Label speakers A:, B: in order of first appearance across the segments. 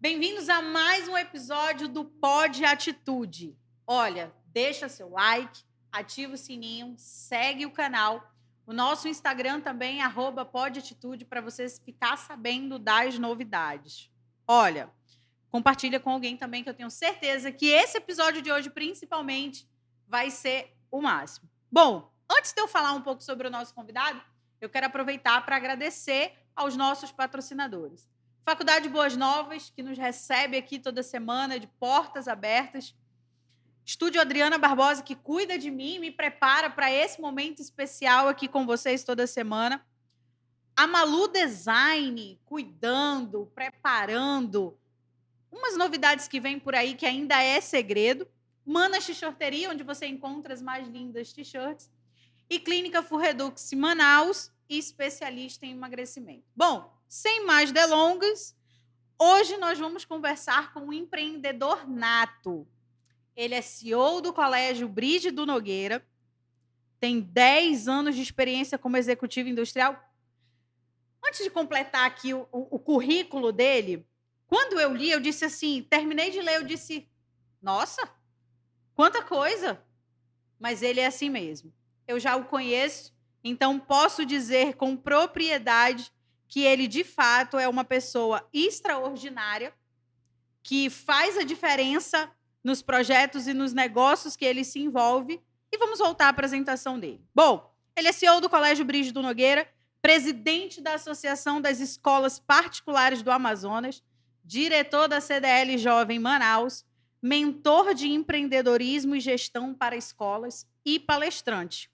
A: Bem-vindos a mais um episódio do Pod Atitude. Olha, deixa seu like, ativa o sininho, segue o canal. O nosso Instagram também, @podatitude, para você ficar sabendo das novidades. Olha, compartilha com alguém também, que eu tenho certeza que esse episódio de hoje, principalmente, vai ser o máximo. Bom, antes de eu falar um pouco sobre o nosso convidado, eu quero aproveitar para agradecer aos nossos patrocinadores. Faculdade Boas Novas, que nos recebe aqui toda semana, de portas abertas. Estúdio Adriana Barbosa, que cuida de mim e me prepara para esse momento especial aqui com vocês toda semana. A Malu Design, cuidando, preparando umas novidades que vêm por aí que ainda é segredo. Manas T-shirteria, onde você encontra as mais lindas t-shirts. E Clínica Furredux Manaus, especialista em emagrecimento. Bom, sem mais delongas, hoje nós vamos conversar com um empreendedor nato. Ele é CEO do Colégio Brígido Nogueira, tem 10 anos de experiência como executivo industrial. Antes de completar aqui o currículo dele, quando eu li, eu disse assim, terminei de ler, eu disse, nossa, quanta coisa! Mas ele é assim mesmo. Eu já o conheço, então posso dizer com propriedade que ele, de fato, é uma pessoa extraordinária, que faz a diferença nos projetos e nos negócios que ele se envolve. E vamos voltar à apresentação dele. Bom, ele é CEO do Colégio Brígido Nogueira, presidente da Associação das Escolas Particulares do Amazonas, diretor da CDL Jovem Manaus, mentor de empreendedorismo e gestão para escolas e palestrante.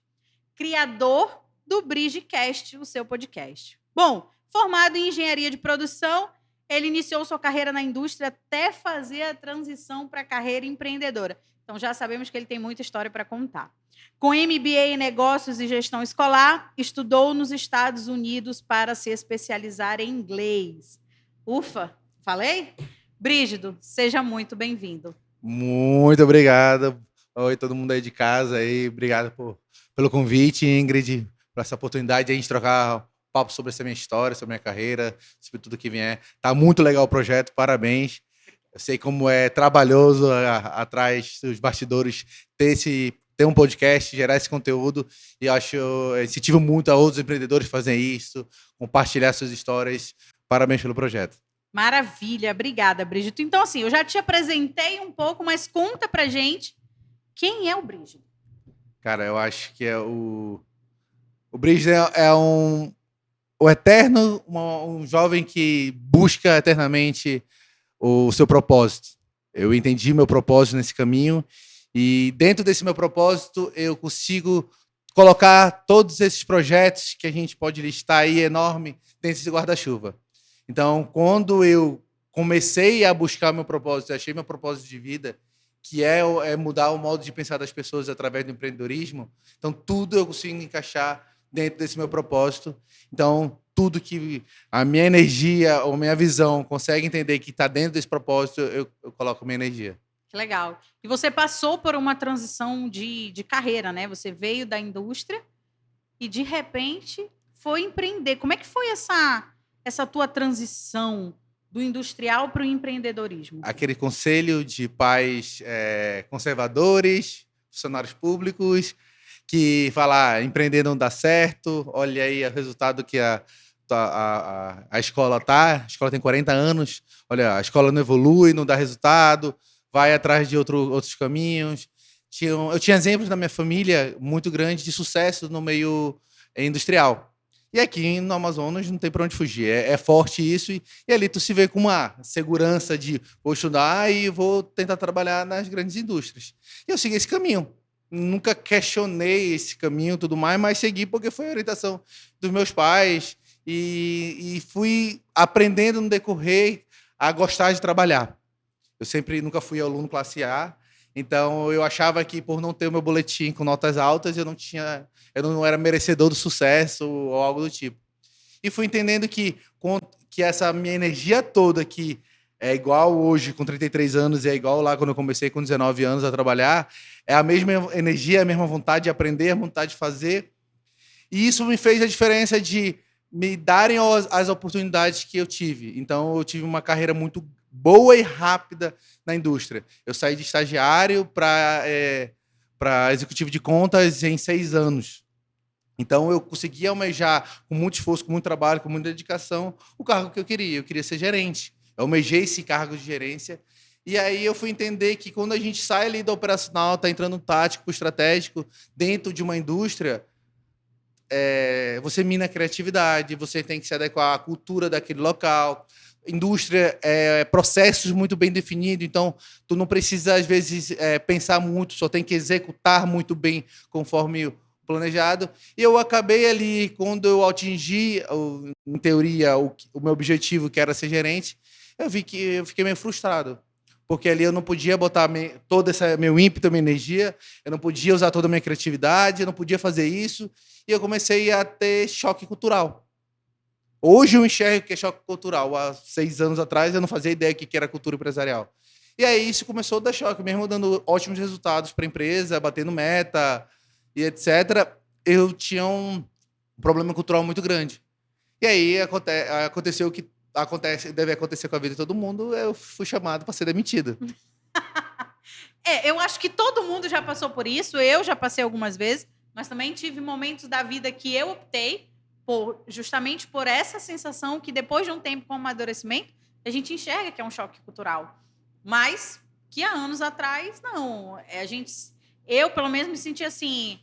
A: Criador do Brigecast, o seu podcast. Bom, formado em engenharia de produção, ele iniciou sua carreira na indústria até fazer a transição para a carreira empreendedora. Então, já sabemos que ele tem muita história para contar. Com MBA em Negócios e Gestão Escolar, estudou nos Estados Unidos para se especializar em inglês. Ufa, falei? Brígido, seja muito bem-vindo.
B: Muito obrigado. Oi, todo mundo aí de casa. Aí. Obrigado pelo convite, Ingrid, por essa oportunidade de a gente trocar papo sobre essa minha história, sobre minha carreira, sobre tudo que vier. Tá muito legal o projeto, parabéns. Eu sei como é trabalhoso atrás dos bastidores ter um podcast, gerar esse conteúdo, e eu incentivo muito a outros empreendedores a fazerem isso, compartilhar suas histórias. Parabéns pelo projeto.
A: Maravilha, obrigada, Brígido. Então, assim, eu já te apresentei um pouco, mas conta pra gente quem é o Brígido.
B: Cara, eu acho que o Brígido é o eterno, um jovem que busca eternamente o seu propósito. Eu entendi meu propósito nesse caminho e dentro desse meu propósito eu consigo colocar todos esses projetos que a gente pode listar aí enorme dentro desse guarda-chuva. Então, quando eu comecei a buscar meu propósito, achei meu propósito de vida, que é mudar o modo de pensar das pessoas através do empreendedorismo, então tudo eu consigo encaixar dentro desse meu propósito. Então, tudo que a minha energia ou minha visão consegue entender que está dentro desse propósito, eu coloco minha energia.
A: Que legal. E você passou por uma transição de carreira, né? Você veio da indústria e, de repente, foi empreender. Como é que foi essa tua transição do industrial para o empreendedorismo?
B: Aquele conselho de pais conservadores, funcionários públicos, que fala, empreender não dá certo, olha aí o resultado que a escola tá. A escola tem 40 anos, olha, a escola não evolui, não dá resultado, vai atrás de outros caminhos. Eu tinha exemplos na minha família muito grandes de sucesso no meio industrial. E aqui no Amazonas não tem para onde fugir. É forte isso. E ali tu se vê com uma segurança de vou estudar e vou tentar trabalhar nas grandes indústrias. E eu segui esse caminho. Nunca questionei esse caminho e tudo mais, mas segui porque foi a orientação dos meus pais. E fui aprendendo no decorrer a gostar de trabalhar. Eu nunca fui aluno classe A. Então, eu achava que por não ter o meu boletim com notas altas, eu não era merecedor do sucesso ou algo do tipo. E fui entendendo que essa minha energia toda, que é igual hoje com 33 anos e é igual lá quando eu comecei com 19 anos a trabalhar, é a mesma energia, a mesma vontade de aprender, a vontade de fazer. E isso me fez a diferença de me darem as oportunidades que eu tive. Então, eu tive uma carreira muito boa e rápida na indústria. Eu saí de estagiário para executivo de contas em 6 anos. Então, eu consegui almejar, com muito esforço, com muito trabalho, com muita dedicação, o cargo que eu queria. Eu queria ser gerente. Eu almejei esse cargo de gerência. E aí eu fui entender que quando a gente sai ali do operacional, está entrando no tático, estratégico, dentro de uma indústria, você mina a criatividade, você tem que se adequar à cultura daquele local. Indústria processos muito bem definidos, então tu não precisa, às vezes, pensar muito, só tem que executar muito bem conforme o planejado. E eu acabei ali, quando eu atingi, em teoria, o meu objetivo, que era ser gerente, eu vi que eu fiquei meio frustrado. Porque ali eu não podia botar todo esse meu ímpeto, minha energia, eu não podia usar toda a minha criatividade, eu não podia fazer isso. E eu comecei a ter choque cultural. Hoje eu enxergo que é choque cultural. Há 6 anos atrás eu não fazia ideia do que era cultura empresarial. E aí isso começou a dar choque, mesmo dando ótimos resultados para a empresa, batendo meta e etc. Eu tinha um problema cultural muito grande. E aí aconteceu o que deve acontecer com a vida de todo mundo, eu fui chamado para ser demitido.
A: Eu acho que todo mundo já passou por isso, eu já passei algumas vezes, mas também tive momentos da vida que eu optei justamente por essa sensação que depois de um tempo com amadurecimento, a gente enxerga que é um choque cultural. Mas que há anos atrás, não. Eu, pelo menos, me senti assim,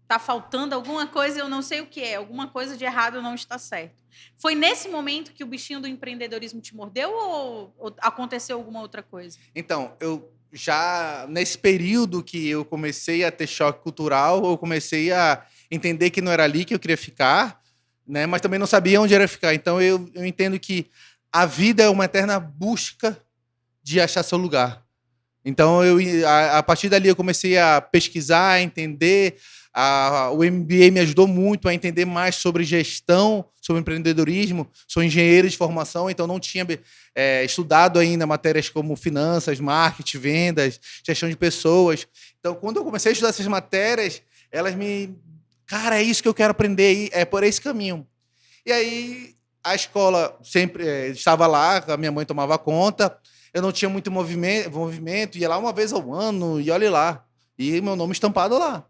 A: tá faltando alguma coisa, eu não sei o que é, alguma coisa de errado não está certo. Foi nesse momento que o bichinho do empreendedorismo te mordeu ou aconteceu alguma outra coisa?
B: Então, eu já nesse período que eu comecei a ter choque cultural, eu comecei a entender que não era ali que eu queria ficar, né? Mas também não sabia onde era ficar. Então, eu entendo que a vida é uma eterna busca de achar seu lugar. Então, a partir dali, eu comecei a pesquisar, a entender. O MBA me ajudou muito a entender mais sobre gestão, sobre empreendedorismo. Sou engenheiro de formação, então não tinha estudado ainda matérias como finanças, marketing, vendas, gestão de pessoas. Então, quando eu comecei a estudar essas matérias, elas Cara, é isso que eu quero aprender, é por esse caminho. E aí, a escola sempre estava lá, a minha mãe tomava conta, eu não tinha muito movimento, ia lá uma vez ao ano, e olha lá. E meu nome estampado lá.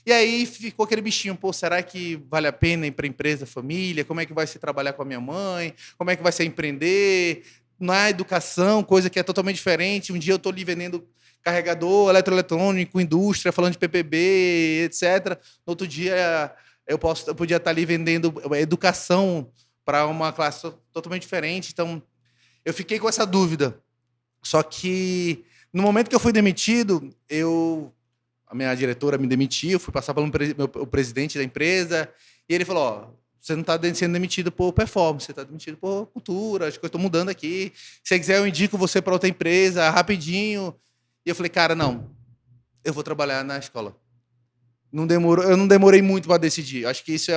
B: E aí ficou aquele bichinho, pô, será que vale a pena ir para a empresa, família? Como é que vai ser trabalhar com a minha mãe? Como é que vai ser empreender? Na educação, coisa que é totalmente diferente. Um dia eu estou ali vendendo carregador, eletroeletrônico, indústria, falando de PPB, etc. No outro dia eu podia estar ali vendendo educação para uma classe totalmente diferente. Então, eu fiquei com essa dúvida. Só que, no momento que eu fui demitido, a minha diretora me demitiu, eu fui passar o presidente da empresa, e ele falou, ó, você não está sendo demitido por performance, você está demitido por cultura, as coisas estão mudando aqui. Se você quiser, eu indico você para outra empresa, rapidinho. E eu falei, cara, não, eu vou trabalhar na escola. Eu não demorei muito para decidir. Acho que isso é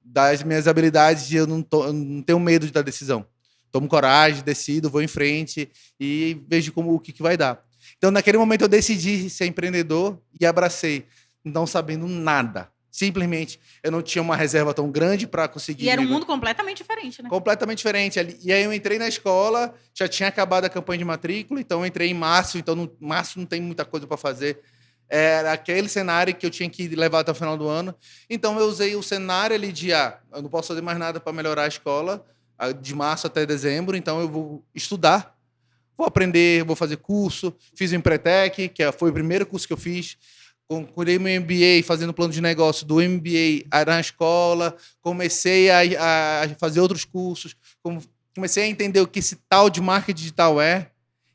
B: das minhas habilidades, e eu não tenho medo da decisão. Tomo coragem, decido, vou em frente e vejo o que vai dar. Então, naquele momento, eu decidi ser empreendedor e abracei, não sabendo nada. Simplesmente, eu não tinha uma reserva tão grande para conseguir...
A: E era um mundo completamente diferente, né?
B: Completamente diferente. E aí eu entrei na escola, já tinha acabado a campanha de matrícula, então eu entrei em março, então no março não tem muita coisa para fazer. Era aquele cenário que eu tinha que levar até o final do ano. Então, eu usei o cenário ali de, eu não posso fazer mais nada para melhorar a escola, de março até dezembro, então eu vou estudar, vou aprender, vou fazer curso, fiz o Empretec, que foi o primeiro curso que eu fiz, concluí meu MBA fazendo plano de negócio do MBA na escola, comecei a fazer outros cursos, comecei a entender o que esse tal de marketing digital é.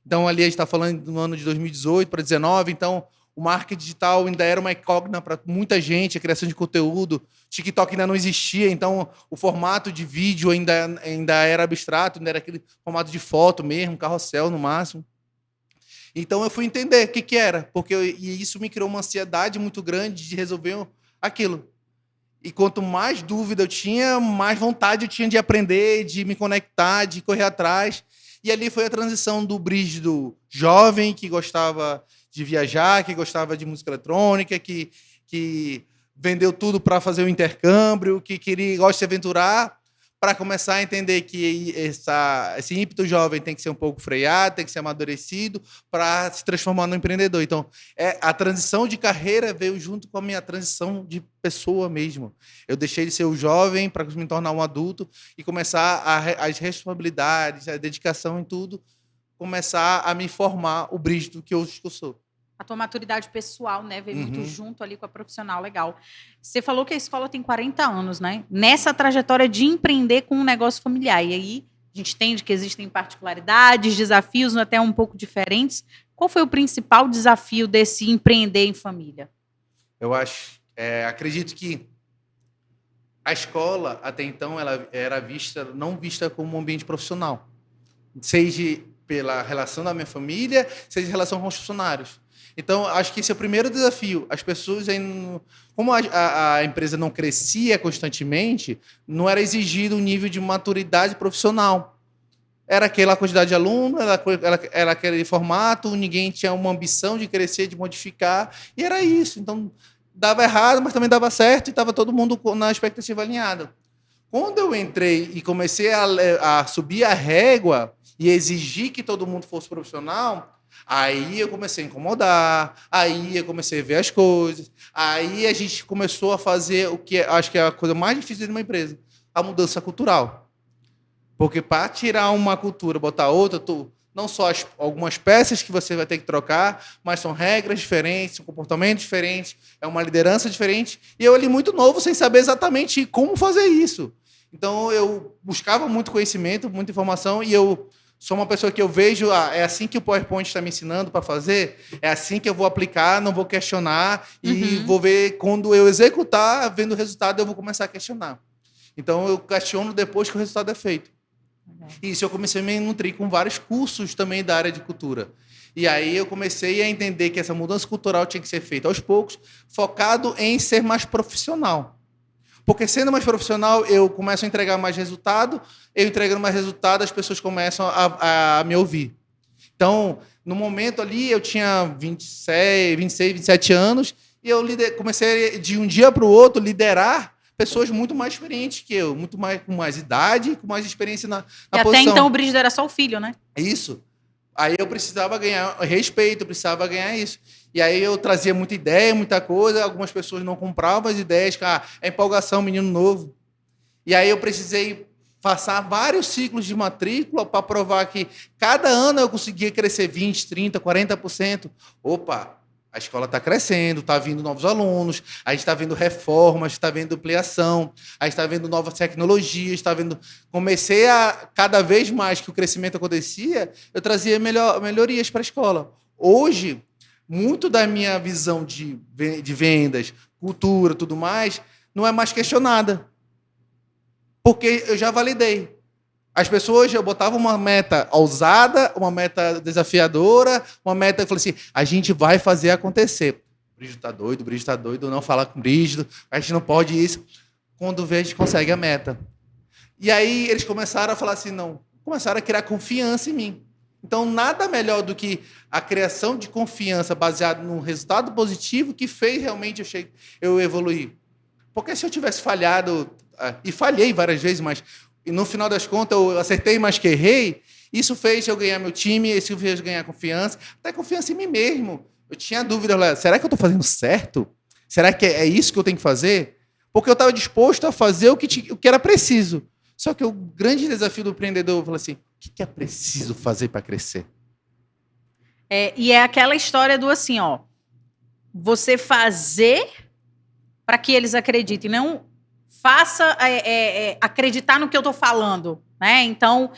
B: Então, ali a gente está falando do ano de 2018 para 2019, então o marketing digital ainda era uma incógnita para muita gente, a criação de conteúdo. TikTok ainda não existia, então o formato de vídeo ainda era abstrato, ainda era aquele formato de foto mesmo, carrossel no máximo. Então eu fui entender o que era, e isso me criou uma ansiedade muito grande de resolver aquilo. E quanto mais dúvida eu tinha, mais vontade eu tinha de aprender, de me conectar, de correr atrás. E ali foi a transição do Brígido jovem, que gostava de viajar, que gostava de música eletrônica, que vendeu tudo para fazer o intercâmbio, que gosta de se aventurar, para começar a entender que esse ímpeto jovem tem que ser um pouco freado, tem que ser amadurecido para se transformar no empreendedor. Então, a transição de carreira veio junto com a minha transição de pessoa mesmo. Eu deixei de ser o jovem para me tornar um adulto e começar as responsabilidades, a dedicação em tudo, começar a me formar o Brígido que eu sou.
A: A tua maturidade pessoal, né? Veio muito junto ali com a profissional, legal. Você falou que a escola tem 40 anos, né? Nessa trajetória de empreender com um negócio familiar. E aí, a gente entende que existem particularidades, desafios até um pouco diferentes. Qual foi o principal desafio desse empreender em família?
B: Eu acredito que a escola, até então, ela era não vista como um ambiente profissional. Seja pela relação da minha família, seja em relação com os funcionários. Então, acho que esse é o primeiro desafio. As pessoas, como a empresa não crescia constantemente, não era exigido um nível de maturidade profissional. Era aquela quantidade de alunos, era aquele formato, ninguém tinha uma ambição de crescer, de modificar, e era isso. Então, dava errado, mas também dava certo, e estava todo mundo na expectativa alinhada. Quando eu entrei e comecei a subir a régua e exigir que todo mundo fosse profissional, aí eu comecei a incomodar, aí eu comecei a ver as coisas, aí a gente começou a fazer o que acho que é a coisa mais difícil de uma empresa, a mudança cultural. Porque para tirar uma cultura, botar outra, não só algumas peças que você vai ter que trocar, mas são regras diferentes, são comportamentos diferentes, é uma liderança diferente. E eu ali muito novo, sem saber exatamente como fazer isso. Então, eu buscava muito conhecimento, muita informação, e eu sou uma pessoa que eu vejo, é assim que o PowerPoint está me ensinando para fazer, é assim que eu vou aplicar, não vou questionar, e vou ver, quando eu executar, vendo o resultado, eu vou começar a questionar. Então, eu questiono depois que o resultado é feito. E isso eu comecei a me nutrir com vários cursos também da área de cultura. E aí eu comecei a entender que essa mudança cultural tinha que ser feita aos poucos, focado em ser mais profissional. Porque sendo mais profissional, eu começo a entregar mais resultado, eu entregando mais resultado, as pessoas começam a me ouvir. Então, no momento ali, eu tinha 26, 27 anos, e eu comecei, de um dia para o outro, liderar pessoas muito mais experientes que eu, com mais idade, com mais experiência na
A: posição. E até então o Brígido era só o filho, né?
B: Isso. Aí eu precisava ganhar respeito, eu precisava ganhar isso. E aí eu trazia muita ideia, muita coisa, algumas pessoas não compravam as ideias, é empolgação, menino novo. E aí eu precisei passar vários ciclos de matrícula para provar que cada ano eu conseguia crescer 20%, 30%, 40%. Opa, a escola está crescendo, está vindo novos alunos, a gente está vendo reformas, está vendo ampliação, a gente está vendo novas tecnologias, está vendo. Comecei a, cada vez mais que o crescimento acontecia, eu trazia melhorias para a escola. Hoje, muito da minha visão de vendas, cultura, tudo mais, não é mais questionada. Porque eu já validei. As pessoas, eu botava uma meta ousada, uma meta desafiadora, uma meta que eu falei assim, a gente vai fazer acontecer. O Brígido está doido, não fala com o Brígido, a gente não pode isso. Quando vê, a gente consegue a meta. E aí eles começaram a falar assim, não, começaram a criar confiança em mim. Então, nada melhor do que a criação de confiança baseada num resultado positivo que fez realmente eu evoluir. Porque se eu tivesse falhado, e falhei várias vezes, mas no final das contas eu acertei mais que errei, isso fez eu ganhar meu time, isso fez eu ganhar confiança, até confiança em mim mesmo. Eu tinha dúvida, será que eu estou fazendo certo? Será que é isso que eu tenho que fazer? Porque eu estava disposto a fazer o que era preciso. Só que o grande desafio do empreendedor, eu falei assim, o que é preciso fazer para crescer?
A: E é aquela história do assim, ó, você fazer para que eles acreditem, não faça acreditar no que eu estou falando, né? Então,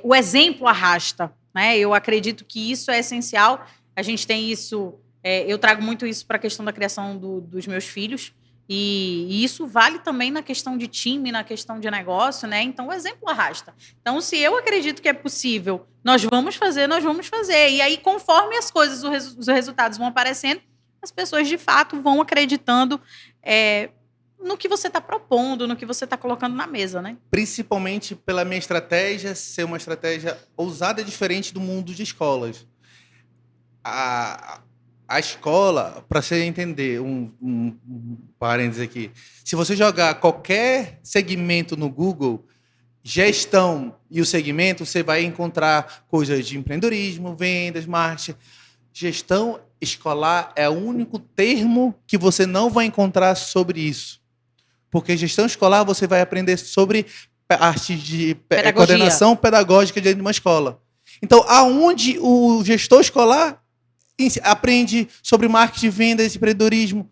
A: o exemplo arrasta, né? Eu acredito que isso é essencial. A gente tem isso, eu trago muito isso para a questão da criação dos meus filhos. E isso vale também na questão de time, na questão de negócio, né? Então, o exemplo arrasta. Então, se eu acredito que é possível, nós vamos fazer. E aí, conforme as coisas, os resultados vão aparecendo, as pessoas, de fato, vão acreditando no que você está propondo, no que você está colocando na mesa, né?
B: Principalmente pela minha estratégia ser uma estratégia ousada e diferente do mundo de escolas. A escola, para você entender, um parênteses aqui, se você jogar qualquer segmento no Google, gestão e o segmento, você vai encontrar coisas de empreendedorismo, vendas, marketing. Gestão escolar é o único termo que você não vai encontrar sobre isso. Porque gestão escolar você vai aprender sobre parte de coordenação pedagógica dentro de uma escola. Então, aonde o gestor escolar aprende sobre marketing, vendas, empreendedorismo?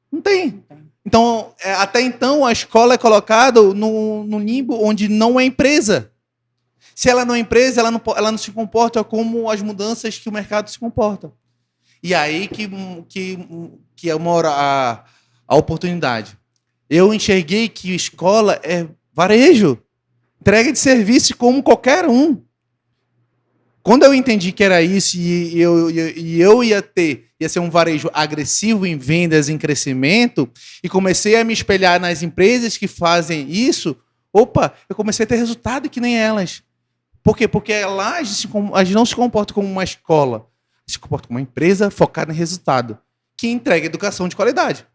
B: Não tem. Então, até então, a escola é colocada no limbo onde não é empresa. Se ela não é empresa, ela não se comporta como as mudanças que o mercado se comporta. E aí que é a oportunidade. Eu enxerguei que escola é varejo, entrega de serviço como qualquer um. Quando eu entendi que era isso e eu ia ser um varejo agressivo em vendas, em crescimento, e comecei a me espelhar nas empresas que fazem isso, eu comecei a ter resultado que nem elas. Por quê? Porque lá a gente não se comporta como uma escola, a gente se comporta como uma empresa focada em resultado, que entrega educação de qualidade,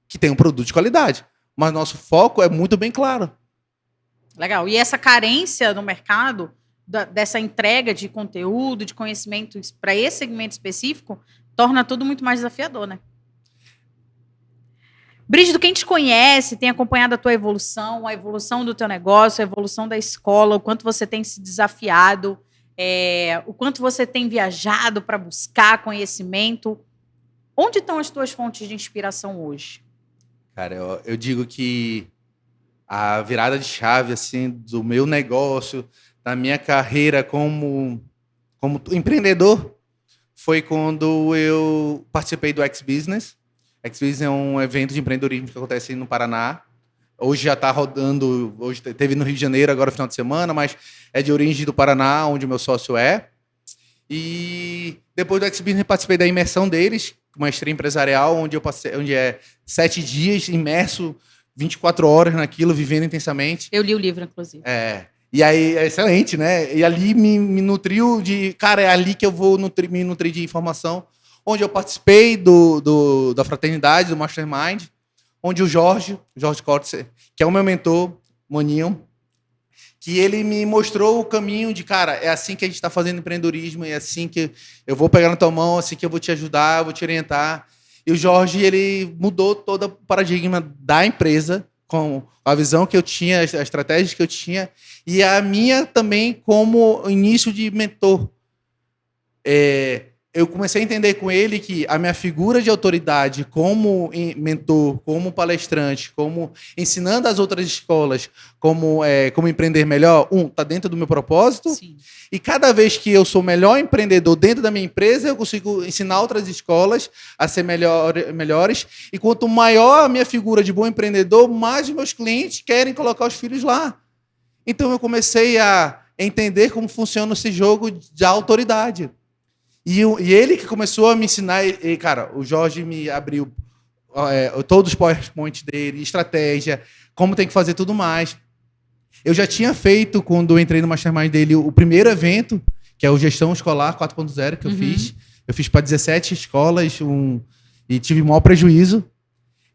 B: que tem um produto de qualidade. Mas nosso foco é muito bem claro.
A: Legal. E essa carência no mercado dessa entrega de conteúdo, de conhecimento para esse segmento específico, torna tudo muito mais desafiador, né? Brígido, quem te conhece, tem acompanhado a tua evolução, a evolução do teu negócio, a evolução da escola, o quanto você tem se desafiado, o quanto você tem viajado para buscar conhecimento. Onde estão as tuas fontes de inspiração hoje?
B: Cara, eu digo que a virada de chave assim, do meu negócio, da minha carreira como empreendedor, foi quando eu participei do X-Business. X-Business é um evento de empreendedorismo que acontece no Paraná. Hoje já está rodando, hoje teve no Rio de Janeiro, agora no final de semana, mas é de origem do Paraná, onde o meu sócio é. E depois do X-Business participei da imersão deles, uma estreia empresarial, onde é 7 dias imerso, 24 horas naquilo, vivendo intensamente.
A: Eu li o livro, inclusive.
B: E aí, é excelente, né? E ali me nutriu de... Cara, é ali que eu vou me nutrir de informação. Onde eu participei da fraternidade, do Mastermind, onde o Jorge Cortes, que é o meu mentor, Moninho, que ele me mostrou o caminho de, cara, é assim que a gente está fazendo empreendedorismo, é assim que eu vou pegar na tua mão, é assim que eu vou te ajudar, eu vou te orientar. E o Jorge, ele mudou todo o paradigma da empresa, com a visão que eu tinha, as estratégias que eu tinha, e a minha também como início de mentor. Eu comecei a entender com ele que a minha figura de autoridade como mentor, como palestrante, como ensinando as outras escolas como empreender melhor, está dentro do meu propósito.
A: Sim.
B: E cada vez que eu sou melhor empreendedor dentro da minha empresa, eu consigo ensinar outras escolas a ser melhores. E quanto maior a minha figura de bom empreendedor, mais os meus clientes querem colocar os filhos lá. Então eu comecei a entender como funciona esse jogo de autoridade. E ele que começou a me ensinar, cara, o Jorge me abriu todos os PowerPoint dele, estratégia, como tem que fazer tudo mais. Eu já tinha feito, quando eu entrei no Mastermind dele, o primeiro evento, que é o Gestão Escolar 4.0, que eu fiz. Eu fiz para 17 escolas e tive o maior prejuízo.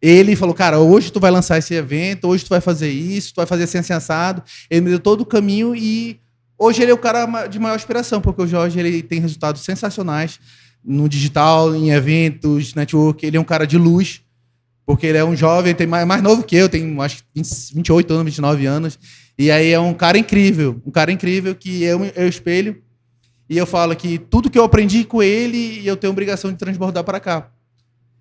B: Ele falou, cara, hoje tu vai lançar esse evento, hoje tu vai fazer isso, tu vai fazer assim assado. Ele me deu todo o caminho e... Hoje ele é o cara de maior inspiração, porque o Jorge ele tem resultados sensacionais no digital, em eventos, network. Ele é um cara de luz, porque ele é um jovem, tem mais novo que eu, tem acho que 28 anos, 29 anos. E aí é um cara incrível que eu espelho. E eu falo que tudo que eu aprendi com ele, eu tenho a obrigação de transbordar para cá.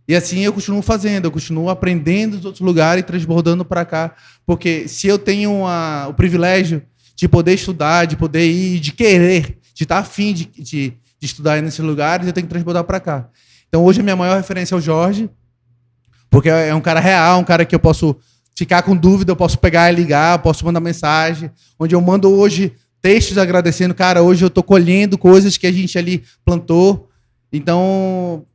B: E assim eu continuo fazendo, eu continuo aprendendo dos outros lugares e transbordando para cá. Porque se eu tenho o privilégio de poder estudar, de poder ir, de querer, de estar afim de estudar nesses lugares, eu tenho que transbordar para cá. Então, hoje, a minha maior referência é o Jorge, porque é um cara real, um cara que eu posso ficar com dúvida, eu posso pegar e ligar, eu posso mandar mensagem, onde eu mando hoje textos agradecendo, cara, hoje eu estou colhendo coisas que a gente ali plantou. Então,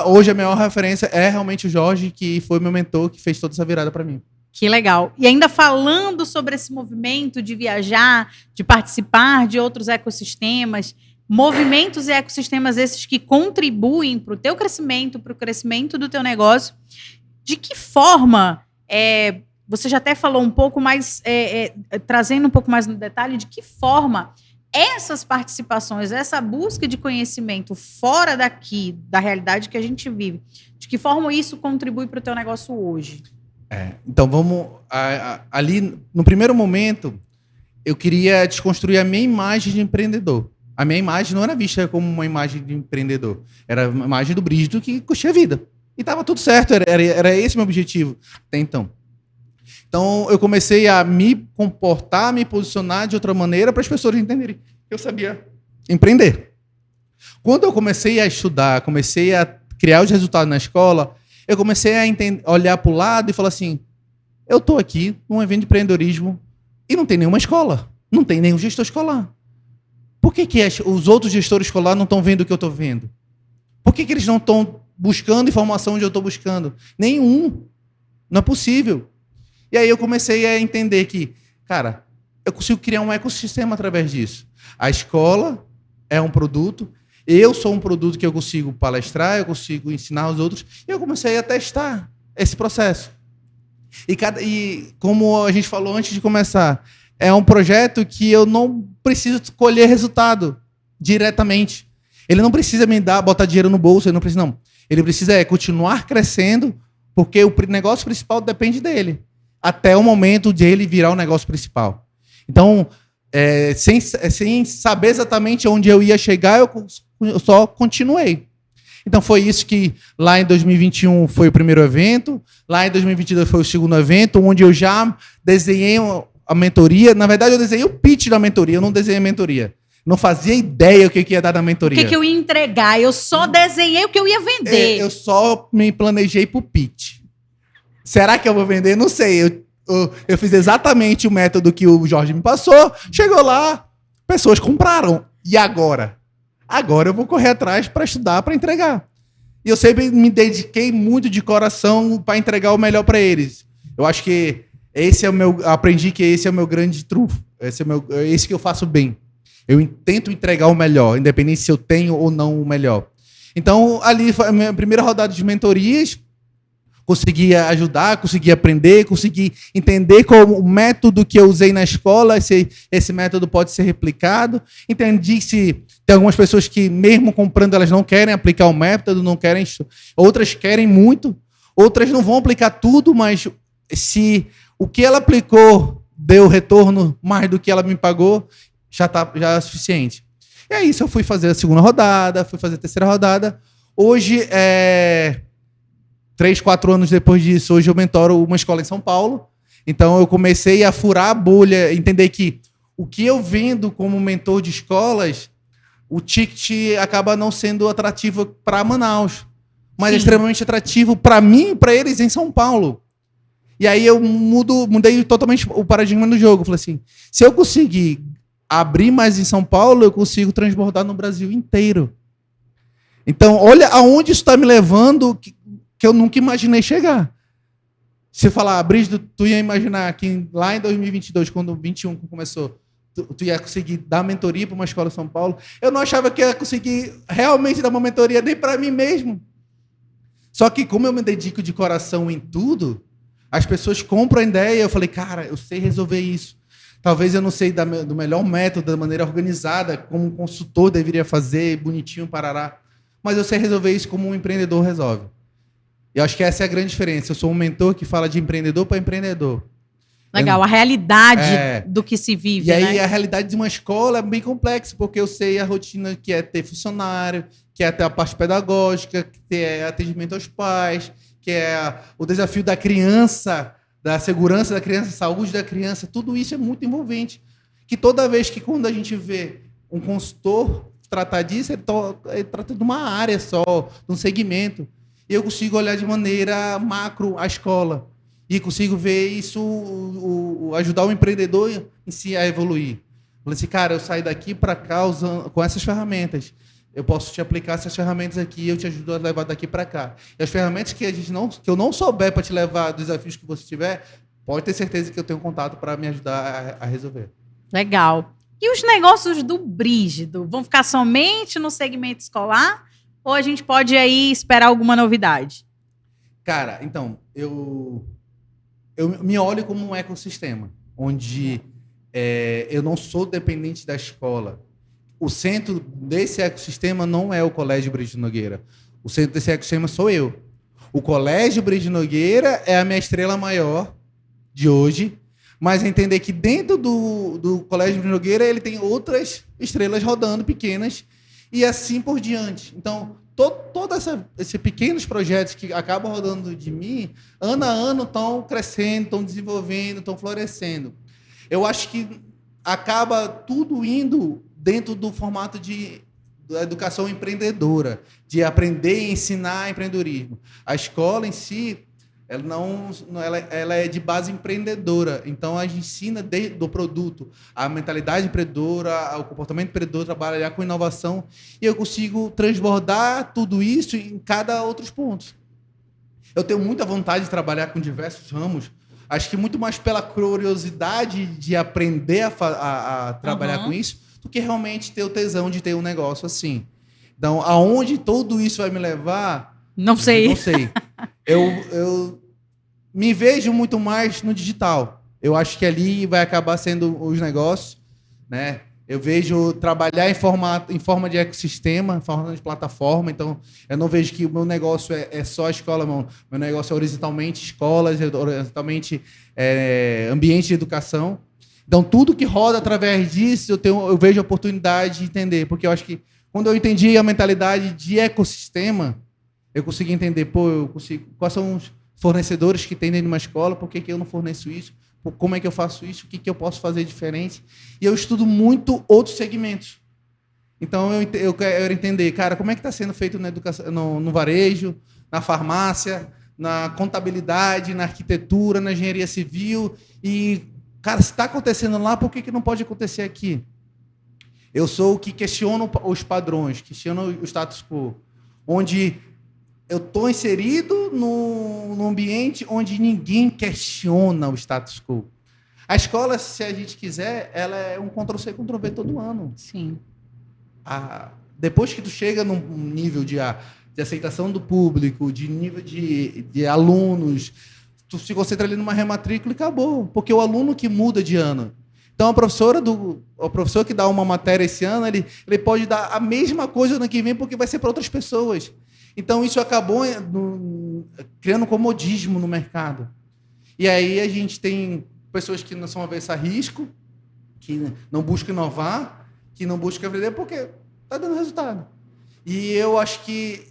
B: hoje a maior referência é realmente o Jorge, que foi meu mentor, que fez toda essa virada para mim.
A: Que legal. E ainda falando sobre esse movimento de viajar, de participar de outros ecossistemas, movimentos e ecossistemas esses que contribuem para o teu crescimento, para o crescimento do teu negócio, de que forma você já até falou um pouco mais, trazendo um pouco mais no detalhe, de que forma essas participações, essa busca de conhecimento fora daqui, da realidade que a gente vive, de que forma isso contribui para o teu negócio hoje?
B: Então, vamos... ali, no primeiro momento, eu queria desconstruir a minha imagem de empreendedor. A minha imagem não era vista como uma imagem de empreendedor. Era uma imagem do Brígido que curtia a vida. E estava tudo certo, era esse o meu objetivo até então. Então, eu comecei a me comportar, me posicionar de outra maneira para as pessoas entenderem que eu sabia empreender. Quando eu comecei a estudar, comecei a criar os resultados na escola, eu comecei a olhar para o lado e falar assim, eu estou aqui num evento de empreendedorismo e não tem nenhuma escola, não tem nenhum gestor escolar. Por que os outros gestores escolares não estão vendo o que eu estou vendo? Por que eles não estão buscando informação onde eu estou buscando? Nenhum. Não é possível. E aí eu comecei a entender que, cara, eu consigo criar um ecossistema através disso. A escola é um produto, eu sou um produto que eu consigo palestrar, eu consigo ensinar os outros, e eu comecei a testar esse processo. E como a gente falou antes de começar, é um projeto que eu não preciso colher resultado diretamente. Ele não precisa me botar dinheiro no bolso, ele não precisa, não. Ele precisa continuar crescendo, porque o negócio principal depende dele, até o momento de ele virar o negócio principal. Então, sem saber exatamente onde eu ia chegar, eu só continuei. Então, foi isso que lá em 2021 foi o primeiro evento, lá em 2022 foi o segundo evento, onde eu já desenhei a mentoria. Na verdade, eu desenhei o pitch da mentoria, eu não desenhei a mentoria. Não fazia ideia o que ia dar na mentoria.
A: O que eu ia entregar, eu só desenhei o que eu ia vender.
B: Eu só me planejei pro pitch. Será que eu vou vender? Não sei. Eu fiz exatamente o método que o Jorge me passou. Chegou lá, pessoas compraram. E agora? Agora eu vou correr atrás para estudar, para entregar. E eu sempre me dediquei muito de coração para entregar o melhor para eles. Eu acho que aprendi que esse é o meu grande trunfo. Esse que eu faço bem. Eu tento entregar o melhor, independente se eu tenho ou não o melhor. Então, ali foi a minha primeira rodada de mentorias. Consegui ajudar, consegui aprender, consegui entender como o método que eu usei na escola, esse método pode ser replicado. Entendi se tem algumas pessoas que, mesmo comprando, elas não querem aplicar o método, não querem, outras querem muito, outras não vão aplicar tudo, mas se o que ela aplicou deu retorno mais do que ela me pagou, já é suficiente. E é isso, eu fui fazer a segunda rodada, fui fazer a terceira rodada. Hoje, 3, 4 anos depois disso, hoje eu mentoro uma escola em São Paulo. Então, eu comecei a furar a bolha, entender que o que eu vendo como mentor de escolas, o ticket acaba não sendo atrativo para Manaus, mas é extremamente atrativo para mim e para eles em São Paulo. E aí eu mudei totalmente o paradigma do jogo. Falei assim, se eu conseguir abrir mais em São Paulo, eu consigo transbordar no Brasil inteiro. Então, olha aonde isso está me levando, que eu nunca imaginei chegar. Se eu falar, Brígido, tu ia imaginar que lá em 2022, quando o 21 começou, tu ia conseguir dar mentoria para uma escola em São Paulo? Eu não achava que ia conseguir realmente dar uma mentoria nem para mim mesmo. Só que como eu me dedico de coração em tudo, as pessoas compram a ideia. Eu falei, cara, eu sei resolver isso. Talvez eu não sei do melhor método, da maneira organizada, como um consultor deveria fazer, bonitinho, parará. Mas eu sei resolver isso como um empreendedor resolve. E eu acho que essa é a grande diferença. Eu sou um mentor que fala de empreendedor para empreendedor.
A: Legal, a realidade do que se vive,
B: E aí,
A: né?
B: A realidade de uma escola é bem complexa, porque eu sei a rotina que é ter funcionário, que é ter a parte pedagógica, que é atendimento aos pais, que é o desafio da criança, da segurança da criança, saúde da criança. Tudo isso é muito envolvente. Que toda vez que quando a gente vê um consultor tratar disso, ele trata de uma área só, de um segmento. E eu consigo olhar de maneira macro a escola. E consigo ver isso, ajudar o empreendedor em si a evoluir. Falei assim, cara, eu saio daqui para cá com essas ferramentas. Eu posso te aplicar essas ferramentas aqui e eu te ajudo a levar daqui para cá. E as ferramentas que eu não souber para te levar dos desafios que você tiver, pode ter certeza que eu tenho contato para me ajudar a resolver.
A: Legal. E os negócios do Brígido vão ficar somente no segmento escolar? Ou a gente pode aí esperar alguma novidade?
B: Cara, então, eu eu me olho como um ecossistema, onde eu não sou dependente da escola. O centro desse ecossistema não é o Colégio Brigido Nogueira. O centro desse ecossistema sou eu. O Colégio Brigido Nogueira é a minha estrela maior de hoje, mas entender que dentro do Colégio Brigido Nogueira ele tem outras estrelas rodando pequenas e assim por diante. Então, todos esses pequenos projetos que acabam rodando de mim, ano a ano estão crescendo, estão desenvolvendo, estão florescendo. Eu acho que acaba tudo indo dentro do formato da educação empreendedora, de aprender e ensinar empreendedorismo. A escola em si, ela é de base empreendedora. Então, a gente ensina do produto, a mentalidade empreendedora, o comportamento empreendedor, trabalhar com inovação, e eu consigo transbordar tudo isso em cada outros pontos. Eu tenho muita vontade de trabalhar com diversos ramos, acho que muito mais pela curiosidade de aprender a trabalhar com isso, do que realmente ter o tesão de ter um negócio assim. Então, aonde tudo isso vai me levar...
A: Não sei.
B: Não sei. Eu me vejo muito mais no digital. Eu acho que ali vai acabar sendo os negócios, né? Eu vejo trabalhar em forma de ecossistema, em forma de plataforma. Então, eu não vejo que o meu negócio é só a escola, meu negócio é horizontalmente escolas, horizontalmente ambiente de educação. Então, tudo que roda através disso, eu vejo a oportunidade de entender. Porque eu acho que quando eu entendi a mentalidade de ecossistema, eu consegui entender, quais são os fornecedores que tem dentro de uma escola, por que eu não forneço isso, como é que eu faço isso, o que eu posso fazer diferente. E eu estudo muito outros segmentos. Então, eu quero entender, cara, como é que está sendo feito na educação, no varejo, na farmácia, na contabilidade, na arquitetura, na engenharia civil. E, cara, se está acontecendo lá, por que não pode acontecer aqui? Eu sou o que questiona os padrões, questiona o status quo, onde eu estou inserido num ambiente onde ninguém questiona o status quo. A escola, se a gente quiser, ela é um Ctrl-C, Ctrl-V todo ano.
A: Sim.
B: Depois que tu chega num nível de aceitação do público, de nível de alunos, tu se concentra ali numa rematrícula e acabou. Porque o aluno que muda de ano. Então, o professor que dá uma matéria esse ano, ele pode dar a mesma coisa no ano que vem, porque vai ser para outras pessoas. Então, isso acabou criando comodismo no mercado. E aí a gente tem pessoas que não são avessas a risco, que não buscam inovar, que não buscam aprender, porque está dando resultado. E eu acho que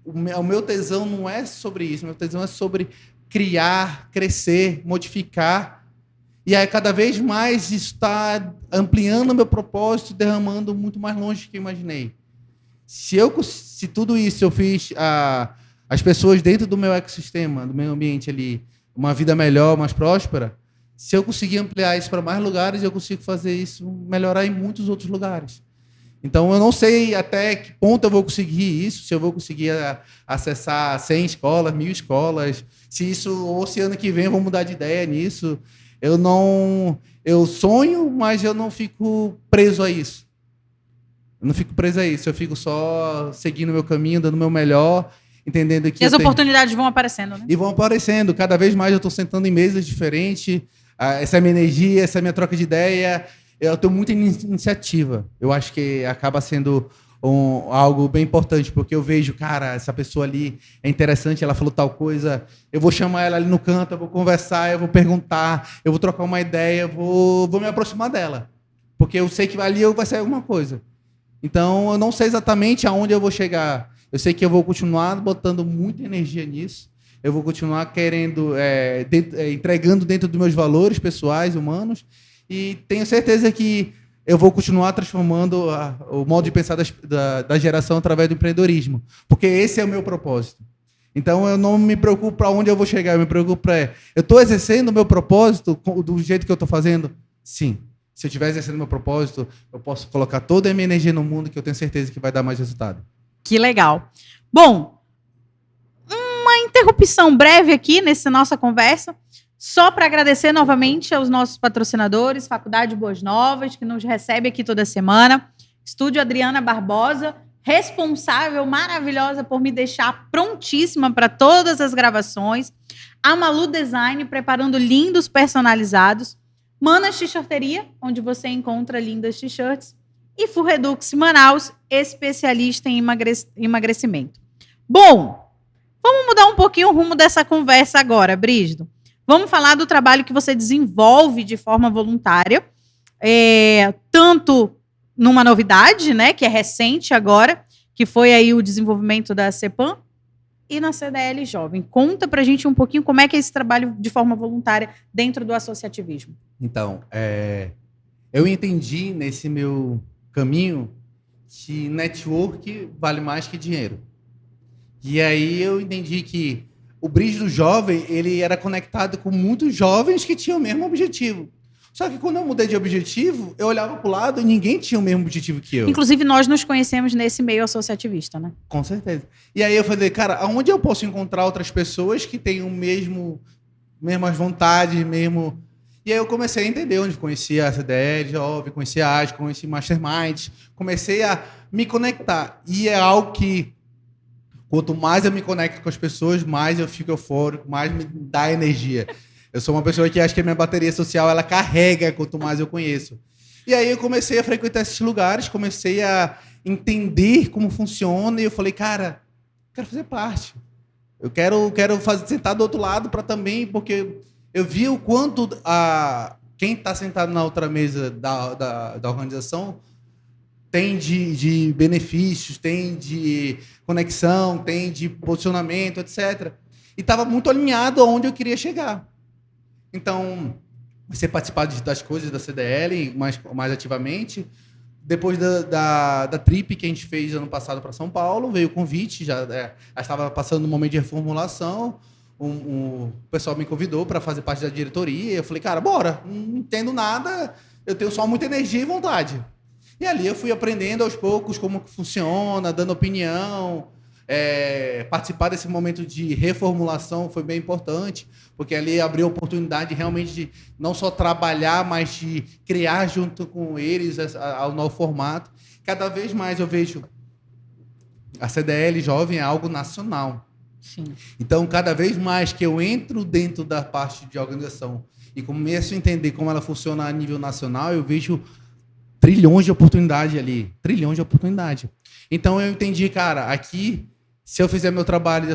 B: o meu tesão não é sobre isso. O meu tesão é sobre criar, crescer, modificar. E aí, cada vez mais, isso está ampliando o meu propósito, derramando muito mais longe do que eu imaginei. Se tudo isso eu fiz as pessoas dentro do meu ecossistema, do meu ambiente ali, uma vida melhor, mais próspera, se eu conseguir ampliar isso para mais lugares, eu consigo fazer isso melhorar em muitos outros lugares. Então, eu não sei até que ponto eu vou conseguir isso, se eu vou conseguir acessar 100 escolas, 1000 escolas, ou se ano que vem eu vou mudar de ideia nisso. Eu sonho, mas eu não fico preso a isso. Eu não fico preso a isso, eu fico só seguindo o meu caminho, dando o meu melhor, entendendo que...
A: E as oportunidades vão aparecendo, né?
B: E vão aparecendo. Cada vez mais eu estou sentando em mesas diferentes. Essa é a minha energia, essa é a minha troca de ideia. Eu tenho muita iniciativa. Eu acho que acaba sendo algo bem importante, porque eu vejo, cara, essa pessoa ali é interessante, ela falou tal coisa, eu vou chamar ela ali no canto, eu vou conversar, eu vou perguntar, eu vou trocar uma ideia, eu vou me aproximar dela. Porque eu sei que ali vai sair alguma coisa. Então, eu não sei exatamente aonde eu vou chegar. Eu sei que eu vou continuar botando muita energia nisso. Eu vou continuar querendo, entregando dentro dos meus valores pessoais, humanos. E tenho certeza que eu vou continuar transformando o modo de pensar da geração através do empreendedorismo. Porque esse é o meu propósito. Então, eu não me preocupo para onde eu vou chegar. Eu me preocupo eu estou exercendo o meu propósito do jeito que eu estou fazendo? Sim. Se eu estiver exercendo o meu propósito, eu posso colocar toda a minha energia no mundo, que eu tenho certeza que vai dar mais resultado.
A: Que legal. Bom, uma interrupção breve aqui nessa nossa conversa, só para agradecer novamente aos nossos patrocinadores, Faculdade Boas Novas, que nos recebe aqui toda semana, Estúdio Adriana Barbosa, responsável, maravilhosa por me deixar prontíssima para todas as gravações. A Malu Design, preparando lindos personalizados. Manas T-shirteria, onde você encontra lindas t-shirts. E Furredux Manaus, especialista em emagrecimento. Bom, vamos mudar um pouquinho o rumo dessa conversa agora, Brígido. Vamos falar do trabalho que você desenvolve de forma voluntária, tanto numa novidade, né, que é recente agora, que foi aí o desenvolvimento da CEPAM, e na CDL Jovem. Conta pra gente um pouquinho como é que é esse trabalho de forma voluntária dentro do associativismo.
B: Então, eu entendi nesse meu caminho que network vale mais que dinheiro. E aí eu entendi que o Brígido Jovem, ele era conectado com muitos jovens que tinham o mesmo objetivo. Só que quando eu mudei de objetivo, eu olhava para o lado e ninguém tinha o mesmo objetivo que eu.
A: Inclusive, nós nos conhecemos nesse meio associativista, né?
B: Com certeza. E aí eu falei, cara, aonde eu posso encontrar outras pessoas que tenham mesmas vontades, mesmo... E aí eu comecei a entender onde conhecia a CDL Jovem, conhecia a AGE, conheci Mastermind, comecei a me conectar. E é algo que, quanto mais eu me conecto com as pessoas, mais eu fico eufórico, mais me dá energia. Eu sou uma pessoa que acha que a minha bateria social, ela carrega quanto mais eu conheço. E aí eu comecei a frequentar esses lugares, comecei a entender como funciona, e eu falei, cara, quero fazer parte. Eu quero sentar do outro lado para também, porque eu vi o quanto quem está sentado na outra mesa da organização tem de benefícios, tem de conexão, tem de posicionamento, etc. E estava muito alinhado aonde eu queria chegar. Então, comecei a participar das coisas da CDL mais ativamente. Depois da trip que a gente fez ano passado para São Paulo, veio o convite, já estava passando um momento de reformulação, o pessoal me convidou para fazer parte da diretoria, e eu falei, cara, bora, não entendo nada, eu tenho só muita energia e vontade. E ali eu fui aprendendo aos poucos como que funciona, dando opinião. Participar desse momento de reformulação foi bem importante, porque ali abriu a oportunidade realmente de não só trabalhar, mas de criar junto com eles ao novo formato. Cada vez mais eu vejo a CDL Jovem é algo nacional.
A: Sim.
B: Então, cada vez mais que eu entro dentro da parte de organização e começo a entender como ela funciona a nível nacional, eu vejo trilhões de oportunidade ali. Trilhões de oportunidade. Então, eu entendi, cara, aqui, se eu fizer meu trabalho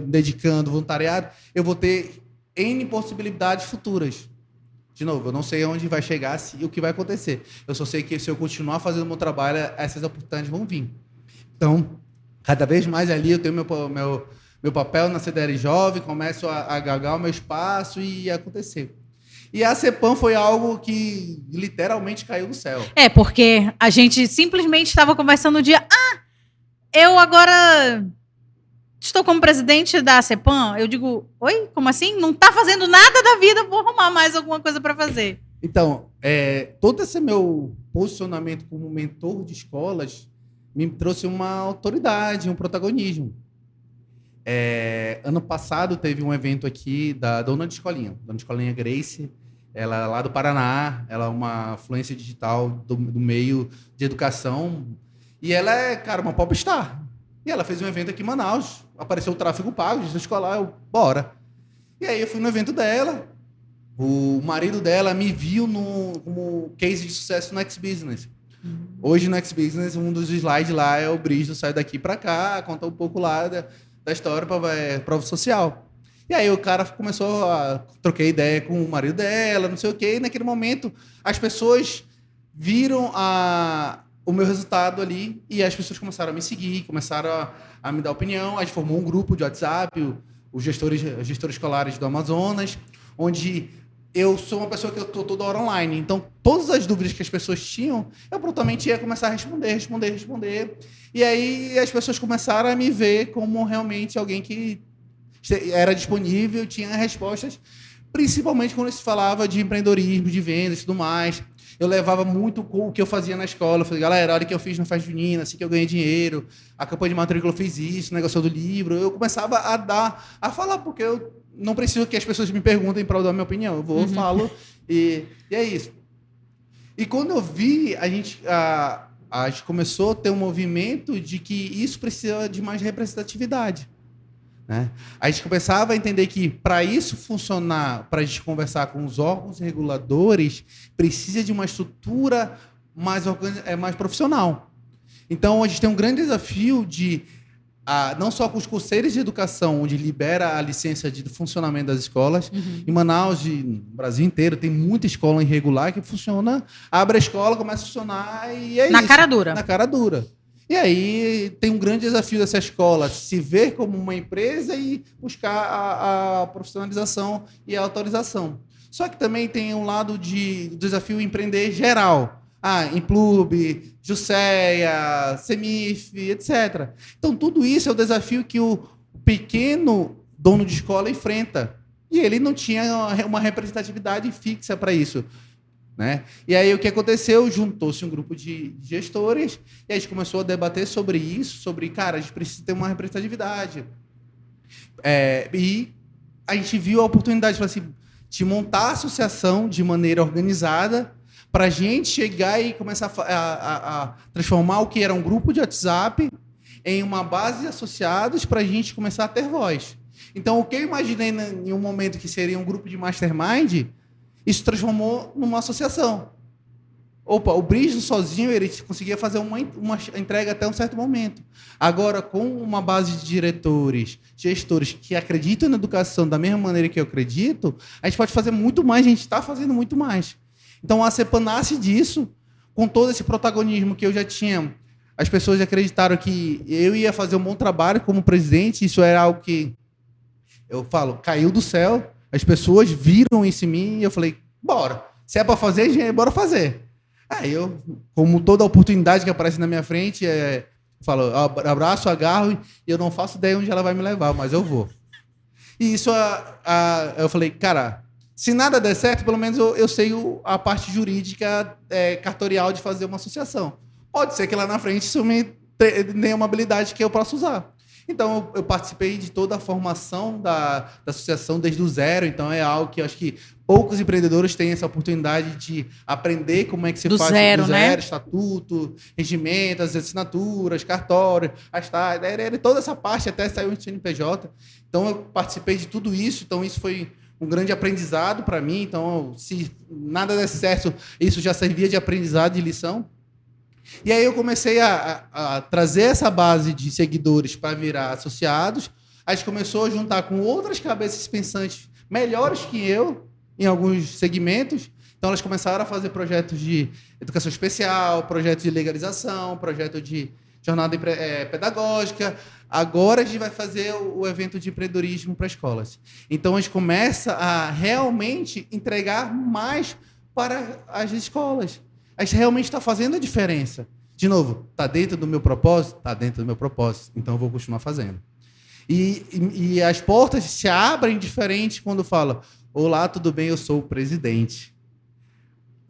B: dedicando voluntariado, eu vou ter N possibilidades futuras. De novo, eu não sei onde vai chegar e o que vai acontecer. Eu só sei que se eu continuar fazendo o meu trabalho, essas oportunidades vão vir. Então, cada vez mais ali eu tenho meu papel na CDL Jovem, começo a galgar o meu espaço e acontecer. E a CEPAM foi algo que literalmente caiu do céu.
A: Porque a gente simplesmente estava conversando no dia... eu agora estou como presidente da CEPAM. Eu digo, oi? Como assim? Não está fazendo nada da vida, vou arrumar mais alguma coisa para fazer.
B: Então, todo esse meu posicionamento como mentor de escolas me trouxe uma autoridade, um protagonismo. Ano passado teve um evento aqui da Dona de Escolinha Grace, ela é lá do Paraná, ela é uma influência digital do meio de educação, e ela é, cara, uma popstar. E ela fez um evento aqui em Manaus, apareceu o tráfego pago, de escolar, bora. E aí eu fui no evento dela, o marido dela me viu como case de sucesso no X-Business. Hoje no X-Business, um dos slides lá é o Brígido sai daqui para cá, conta um pouco lá da história para prova social. E aí o cara começou a trocar ideia com o marido dela, não sei o quê, e naquele momento as pessoas viram o meu resultado ali e as pessoas começaram a me seguir, começaram a me dar opinião. A gente formou um grupo de WhatsApp, os gestores escolares do Amazonas, onde eu sou uma pessoa que eu estou toda hora online. Então, todas as dúvidas que as pessoas tinham, eu prontamente ia começar a responder. E aí as pessoas começaram a me ver como realmente alguém que era disponível, tinha respostas, principalmente quando se falava de empreendedorismo, de vendas e tudo mais. Eu levava muito o que eu fazia na escola. Eu falei, galera, olha o que eu fiz na festa junina, assim que eu ganhei dinheiro, a campanha de matrícula eu fiz isso, o negócio do livro. Eu começava a falar, porque eu não preciso que as pessoas me perguntem para eu dar a minha opinião. Eu falo, e é isso. E quando eu vi a gente começou a ter um movimento de que isso precisa de mais representatividade, né? A gente começava a entender que, para isso funcionar, para a gente conversar com os órgãos reguladores, precisa de uma estrutura mais profissional. Então, a gente tem um grande desafio de, não só com os conselhos de educação, onde libera a licença de funcionamento das escolas. Em Manaus, no Brasil inteiro, tem muita escola irregular que funciona, abre a escola, começa a funcionar e é isso.
A: Na cara dura.
B: Na cara dura. E aí tem um grande desafio dessa escola, se ver como uma empresa e buscar a profissionalização e a autorização. Só que também tem um lado do desafio empreender geral. Implube, Jusceia, Semif, etc. Então, tudo isso é o desafio que o pequeno dono de escola enfrenta. E ele não tinha uma representatividade fixa para isso, né? E aí, o que aconteceu? Juntou-se um grupo de gestores e a gente começou a debater sobre isso, cara, a gente precisa ter uma representatividade. E a gente viu a oportunidade de montar a associação de maneira organizada, para a gente chegar e começar a transformar o que era um grupo de WhatsApp em uma base de associados para a gente começar a ter voz. Então, o que eu imaginei em um momento que seria um grupo de mastermind, isso transformou numa associação. O Bridge sozinho, ele conseguia fazer uma entrega até um certo momento. Agora, com uma base de diretores, gestores que acreditam na educação da mesma maneira que eu acredito, a gente pode fazer muito mais, a gente está fazendo muito mais. Então, a CEPAM nasce disso, com todo esse protagonismo que eu já tinha. As pessoas acreditaram que eu ia fazer um bom trabalho como presidente, isso era algo que, eu falo, caiu do céu, as pessoas viram isso em mim e eu falei, bora, se é para fazer, gente, bora fazer. Aí eu, como toda oportunidade que aparece na minha frente, falo, abraço, agarro, e eu não faço ideia onde ela vai me levar, mas eu vou. E isso, eu falei, cara, se nada der certo, pelo menos eu sei a parte jurídica, cartorial de fazer uma associação. Pode ser que lá na frente isso me dê uma habilidade que eu possa usar. Então, eu participei de toda a formação da associação desde o zero. Então, é algo que eu acho que poucos empreendedores têm essa oportunidade de aprender como é que se faz do zero, né? Estatuto, regimento, as assinaturas, cartório, toda essa parte até saiu o CNPJ. Então, eu participei de tudo isso. Então, isso foi um grande aprendizado para mim. Então, se nada der certo, isso já servia de aprendizado, de lição. E aí eu comecei a trazer essa base de seguidores para virar associados. A gente começou a juntar com outras cabeças pensantes melhores que eu em alguns segmentos. Então, elas começaram a fazer projetos de educação especial, projetos de legalização, projeto de jornada pedagógica. Agora a gente vai fazer o evento de empreendedorismo para escolas. Então, a gente começa a realmente entregar mais para as escolas. A gente realmente está fazendo a diferença. De novo, está dentro do meu propósito? Está dentro do meu propósito. Então, eu vou continuar fazendo. E as portas se abrem diferente quando fala, olá, tudo bem, eu sou o presidente.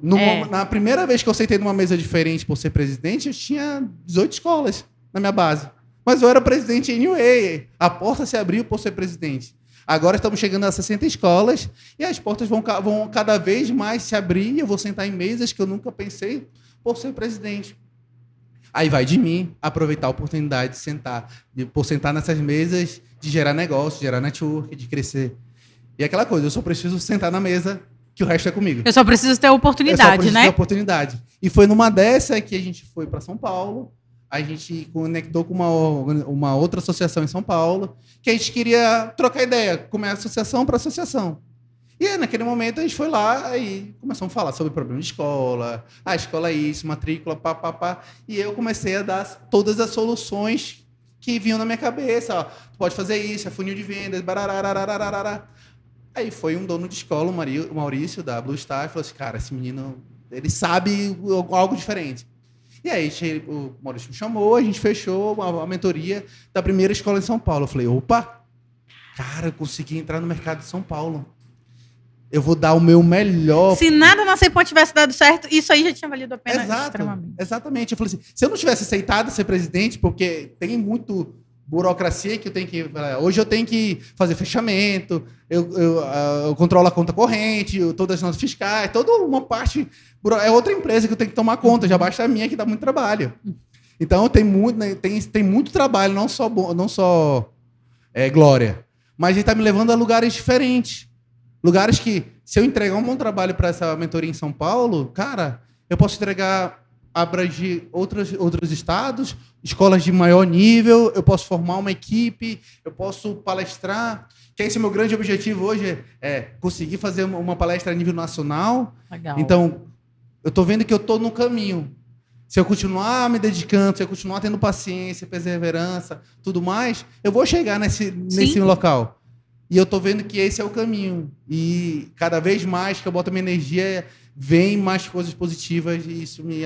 B: Na primeira vez que eu sentei numa mesa diferente por ser presidente, eu tinha 18 escolas na minha base. Mas eu era presidente anyway. A porta se abriu por ser presidente. Agora estamos chegando a 60 escolas e as portas vão cada vez mais se abrir e eu vou sentar em mesas que eu nunca pensei por ser presidente. Aí vai de mim aproveitar a oportunidade por sentar nessas mesas, de gerar negócio, de gerar network, de crescer. E aquela coisa, eu só preciso sentar na mesa que o resto é comigo.
A: Eu só preciso ter oportunidade, né?
B: Oportunidade. E foi numa dessa que a gente foi para São Paulo. A gente conectou com uma outra associação em São Paulo, que a gente queria trocar ideia, como é associação para associação. E aí, naquele momento, a gente foi lá e começamos a falar sobre problema de escola, a escola é isso, matrícula, E eu comecei a dar todas as soluções que vinham na minha cabeça. Ó, tu pode fazer isso, é funil de vendas, bararararararara. Aí foi um dono de escola, o Maurício, da Blue Star, e falou assim, cara, esse menino, ele sabe algo diferente. E aí o Maurício me chamou, a gente fechou a mentoria da primeira escola em São Paulo. Eu falei, opa, cara, eu consegui entrar no mercado de São Paulo. Eu vou dar o meu melhor.
A: Se nada na CEPAM tivesse dado certo, isso aí já tinha valido a pena extremamente.
B: Exatamente. Eu falei assim, se eu não tivesse aceitado ser presidente, porque tem muito burocracia que eu tenho que... Hoje eu tenho que fazer fechamento, eu controlo a conta corrente, todas as notas fiscais, toda uma parte... É outra empresa que eu tenho que tomar conta, já basta a minha que dá muito trabalho. Então tem muito trabalho, não só glória. Mas a gente está me levando a lugares diferentes. Lugares que, se eu entregar um bom trabalho para essa mentoria em São Paulo, cara, eu posso abranger outros estados, escolas de maior nível, eu posso formar uma equipe, eu posso palestrar. Que esse é o meu grande objetivo hoje, é conseguir fazer uma palestra a nível nacional.
A: Legal.
B: Então, eu estou vendo que eu estou no caminho. Se eu continuar me dedicando, se eu continuar tendo paciência, perseverança, tudo mais, eu vou chegar nesse local. E eu estou vendo que esse é o caminho. E cada vez mais que eu boto minha energia, vem mais coisas positivas e isso me...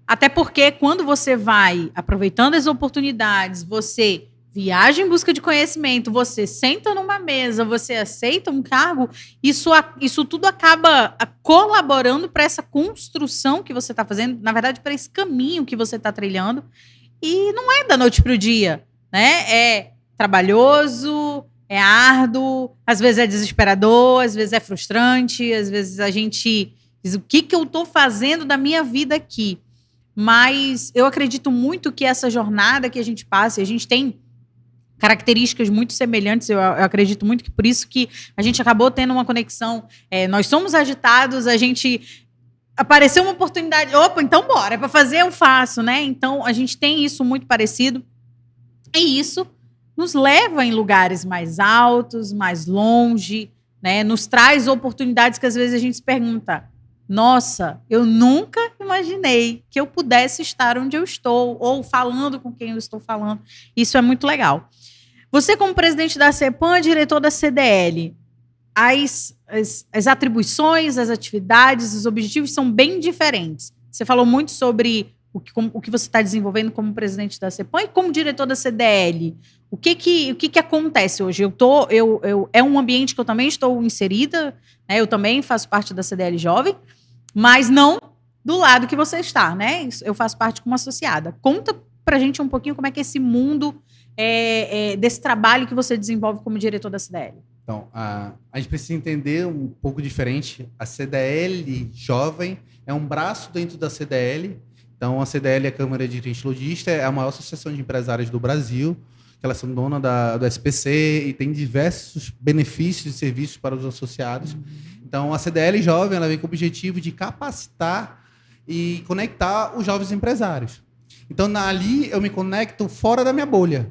A: Até porque quando você vai aproveitando as oportunidades, você viaja em busca de conhecimento, você senta numa mesa, você aceita um cargo, isso tudo acaba colaborando para essa construção que você está fazendo, na verdade, para esse caminho que você está trilhando. E não é da noite para o dia, né? É trabalhoso, é árduo, às vezes é desesperador, às vezes é frustrante, às vezes a gente diz, o que eu estou fazendo da minha vida aqui? Mas eu acredito muito que essa jornada que a gente passa, a gente tem características muito semelhantes, eu acredito muito que por isso que a gente acabou tendo uma conexão. Nós somos agitados, a gente... Apareceu uma oportunidade, opa, então bora, é para fazer, eu faço, né? Então a gente tem isso muito parecido e isso nos leva em lugares mais altos, mais longe, né? Nos traz oportunidades que às vezes a gente se pergunta, nossa, eu nunca imaginei que eu pudesse estar onde eu estou, ou falando com quem eu estou falando. Isso é muito legal. Você, como presidente da CEPAM, diretor da CDL, as atribuições, as atividades, os objetivos são bem diferentes. Você falou muito sobre o que você está desenvolvendo como presidente da CEPAM e como diretor da CDL. O que acontece hoje? É um ambiente que eu também estou inserida, né? Eu também faço parte da CDL Jovem, mas não do lado que você está, né? Eu faço parte como associada. Conta pra gente um pouquinho como é que é esse mundo desse trabalho que você desenvolve como diretor da CDL.
B: Então, a gente precisa entender um pouco diferente. A CDL Jovem é um braço dentro da CDL. Então, a CDL, a Câmara de Dirigentes Logística, é a maior associação de empresários do Brasil. Elas são dona do SPC e tem diversos benefícios e serviços para os associados. Então, a CDL Jovem ela vem com o objetivo de capacitar e conectar os jovens empresários. Então, ali eu me conecto fora da minha bolha.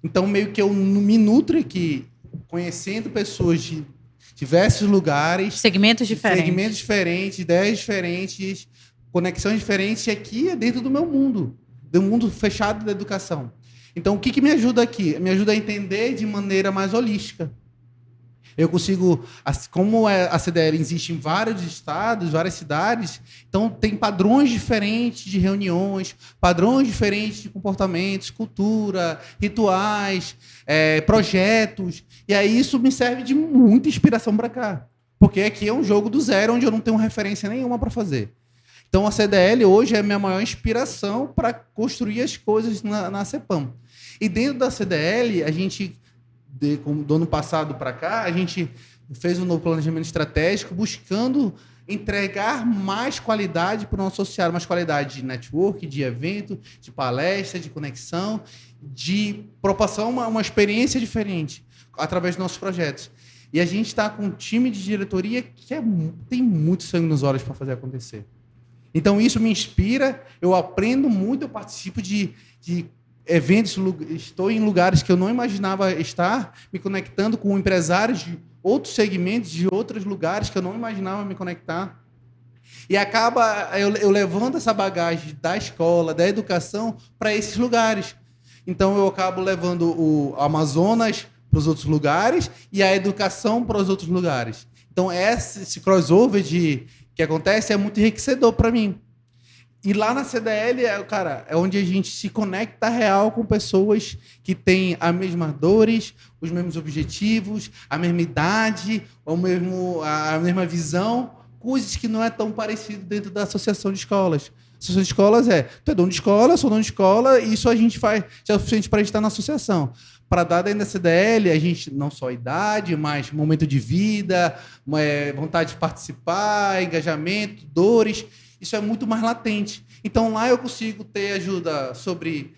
B: Então, meio que eu me nutro aqui, conhecendo pessoas de diversos lugares.
A: Segmentos diferentes,
B: ideias diferentes, conexões diferentes. E aqui é dentro do meu mundo, do mundo fechado da educação. Então, o que me ajuda aqui? Me ajuda a entender de maneira mais holística. Eu consigo, como a CDL existe em vários estados, várias cidades, então tem padrões diferentes de reuniões, padrões diferentes de comportamentos, cultura, rituais, projetos. E aí isso me serve de muita inspiração para cá. Porque aqui é um jogo do zero, onde eu não tenho referência nenhuma para fazer. Então, a CDL hoje é a minha maior inspiração para construir as coisas na CEPAM. E dentro da CDL, a gente, do ano passado para cá, a gente fez um novo planejamento estratégico buscando entregar mais qualidade para o nosso associado, mais qualidade de network, de evento, de palestra, de conexão, de proporção uma experiência diferente através dos nossos projetos. E a gente está com um time de diretoria que tem muito sangue nos olhos para fazer acontecer. Então, isso me inspira, eu aprendo muito, eu participo de eventos, estou em lugares que eu não imaginava estar, me conectando com empresários de outros segmentos, de outros lugares que eu não imaginava me conectar. E acaba eu levando essa bagagem da escola, da educação, para esses lugares. Então, eu acabo levando o Amazonas para os outros lugares e a educação para os outros lugares. Então, esse crossover que acontece é muito enriquecedor para mim. E lá na CDL, é onde a gente se conecta real com pessoas que têm as mesmas dores, os mesmos objetivos, a mesma idade, a mesma visão, coisas que não é tão parecido dentro da associação de escolas. Associação de escolas tu é dono de escola, eu sou dono de escola, e isso a gente faz, já é o suficiente para a gente estar na associação. Para dar dentro da CDL, a gente, não só idade, mas momento de vida, vontade de participar, engajamento, dores, isso é muito mais latente. Então, lá eu consigo ter ajuda sobre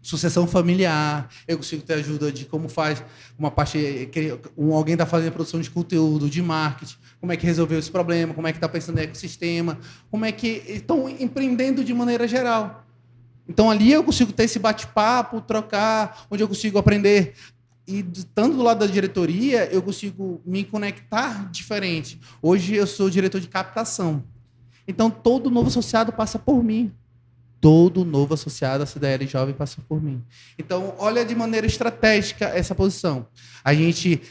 B: sucessão familiar, eu consigo ter ajuda de como faz uma parte que alguém está fazendo produção de conteúdo, de marketing, como é que resolveu esse problema, como é que está pensando em ecossistema, como é que estão empreendendo de maneira geral. Então, ali eu consigo ter esse bate-papo, trocar, onde eu consigo aprender. E, tanto do lado da diretoria, eu consigo me conectar diferente. Hoje, eu sou diretor de captação. Então, todo novo associado passa por mim. Todo novo associado à CDL Jovem passa por mim. Então, olha de maneira estratégica essa posição. A gente,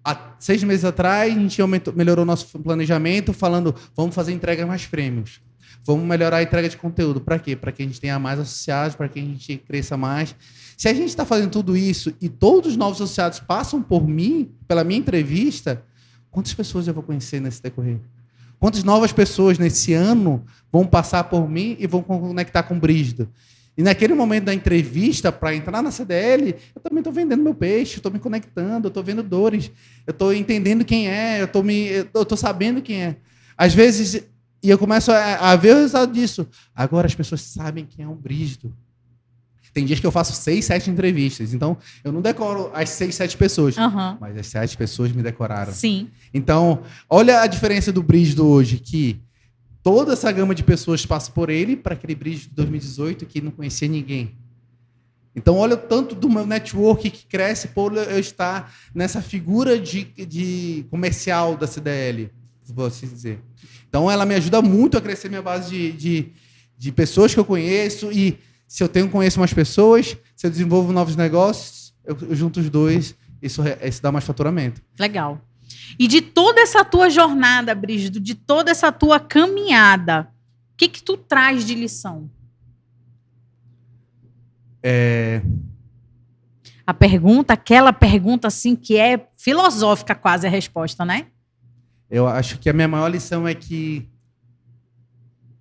B: há 6 meses atrás, a gente melhorou nosso planejamento, falando, vamos fazer entrega mais prêmios. Vamos melhorar a entrega de conteúdo. Para quê? Para que a gente tenha mais associados, para que a gente cresça mais. Se a gente está fazendo tudo isso e todos os novos associados passam por mim, pela minha entrevista, quantas pessoas eu vou conhecer nesse decorrer? Quantas novas pessoas nesse ano vão passar por mim e vão conectar com o Brígido? E naquele momento da entrevista, para entrar na CDL, eu também estou vendendo meu peixe, estou me conectando, estou vendo dores, eu estou entendendo quem é, eu estou sabendo quem é. Às vezes, e eu começo a ver o resultado disso. Agora as pessoas sabem quem é um Brígido. Tem dias que eu faço 6, 7 entrevistas. Então, eu não decoro as 6, 7 pessoas. Mas as 7 pessoas me decoraram.
A: Sim.
B: Então, olha a diferença do Brígido hoje, que toda essa gama de pessoas passa por ele para aquele Brígido de 2018 que não conhecia ninguém. Então, olha o tanto do meu network que cresce por eu estar nessa figura de comercial da CDL, vou assim dizer. Então, ela me ajuda muito a crescer minha base de pessoas que eu conheço, e se eu conheço mais pessoas, se eu desenvolvo novos negócios, eu junto os dois, isso dá mais faturamento.
A: Legal. E de toda essa tua jornada, Brígido, de toda essa tua caminhada, o que tu traz de lição? Aquela pergunta assim que é filosófica quase a resposta, né?
B: Eu acho que a minha maior lição é que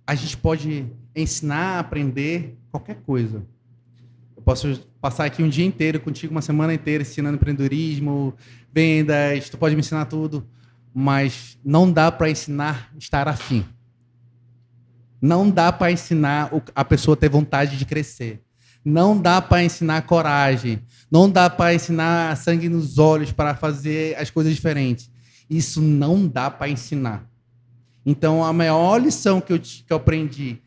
B: a gente pode ensinar, aprender qualquer coisa. Eu posso passar aqui um dia inteiro contigo, uma semana inteira, ensinando empreendedorismo, vendas, tu pode me ensinar tudo, mas não dá para ensinar estar afim. Não dá para ensinar a pessoa a ter vontade de crescer. Não dá para ensinar coragem. Não dá para ensinar sangue nos olhos para fazer as coisas diferentes. Isso não dá para ensinar. Então, a maior lição que eu aprendi